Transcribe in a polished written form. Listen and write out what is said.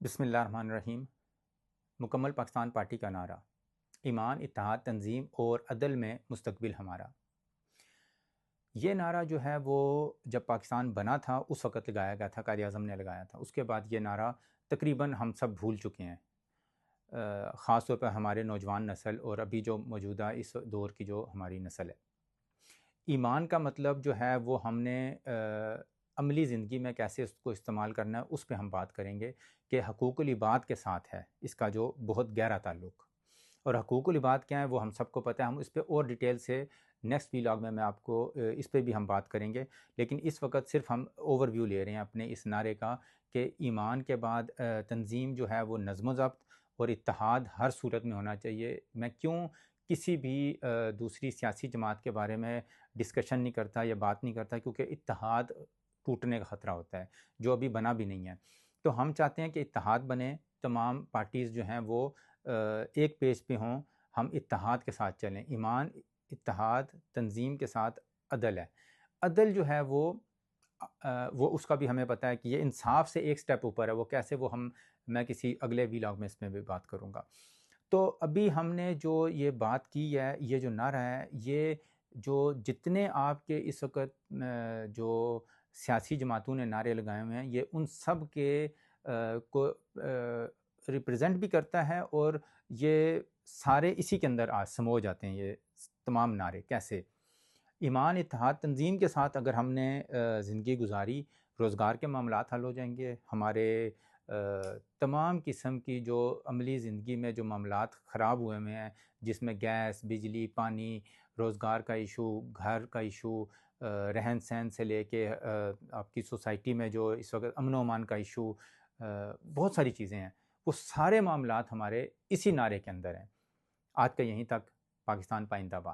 بسم اللہ الرحمن الرحیم۔ مکمل پاکستان پارٹی کا نعرہ، ایمان، اتحاد، تنظیم اور عدل میں مستقبل ہمارا۔ یہ نعرہ جو ہے وہ جب پاکستان بنا تھا اس وقت لگایا گیا تھا، قائد اعظم نے لگایا تھا۔ اس کے بعد یہ نعرہ تقریباً ہم سب بھول چکے ہیں، خاص طور پر ہمارے نوجوان نسل اور ابھی جو موجودہ اس دور کی جو ہماری نسل ہے۔ ایمان کا مطلب جو ہے وہ ہم نے عملی زندگی میں کیسے اس کو استعمال کرنا ہے، اس پہ ہم بات کریں گے کہ حقوق العباد کے ساتھ ہے اس کا جو بہت گہرا تعلق۔ اور حقوق العباد کیا ہیں وہ ہم سب کو پتہ ہے، ہم اس پہ اور ڈیٹیل سے نیکسٹ ویلاگ میں آپ کو اس پہ بھی ہم بات کریں گے، لیکن اس وقت صرف ہم اوور ویو لے رہے ہیں اپنے اس نعرے کا کہ ایمان کے بعد تنظیم جو ہے وہ نظم و ضبط اور اتحاد ہر صورت میں ہونا چاہیے۔ میں کیوں کسی بھی دوسری سیاسی جماعت کے بارے میں ڈسکشن نہیں کرتا یا بات نہیں کرتا، کیونکہ اتحاد ٹوٹنے کا خطرہ ہوتا ہے جو ابھی بنا بھی نہیں ہے۔ تو ہم چاہتے ہیں کہ اتحاد بنے، تمام پارٹیز جو ہیں وہ ایک پیج پہ ہوں، ہم اتحاد کے ساتھ چلیں۔ ایمان، اتحاد، تنظیم کے ساتھ عدل ہے۔ عدل جو ہے وہ اس کا بھی ہمیں پتہ ہے کہ یہ انصاف سے ایک سٹیپ اوپر ہے۔ وہ کیسے، وہ میں کسی اگلے ویلاگ میں اس میں بھی بات کروں گا۔ تو ابھی ہم نے جو یہ بات کی ہے، یہ جو نعرہ ہے، یہ جو جتنے آپ کے اس وقت جو سیاسی جماعتوں نے نعرے لگائے ہوئے ہیں، یہ ان سب کے کو ریپرزینٹ بھی کرتا ہے، اور یہ سارے اسی کے اندر سمو جاتے ہیں۔ یہ تمام نعرے کیسے ایمان، اتحاد، تنظیم کے ساتھ اگر ہم نے زندگی گزاری، روزگار کے معاملات حل ہو جائیں گے، ہمارے تمام قسم کی جو عملی زندگی میں جو معاملات خراب ہوئے ہیں، جس میں گیس، بجلی، پانی، روزگار کا ایشو، گھر کا ایشو، رہن سہن سے لے کے آپ کی سوسائٹی میں جو اس وقت امن و امان کا ایشو، بہت ساری چیزیں ہیں، وہ سارے معاملات ہمارے اسی نعرے کے اندر ہیں۔ آج کا یہیں تک۔ پاکستان پائندہ باد۔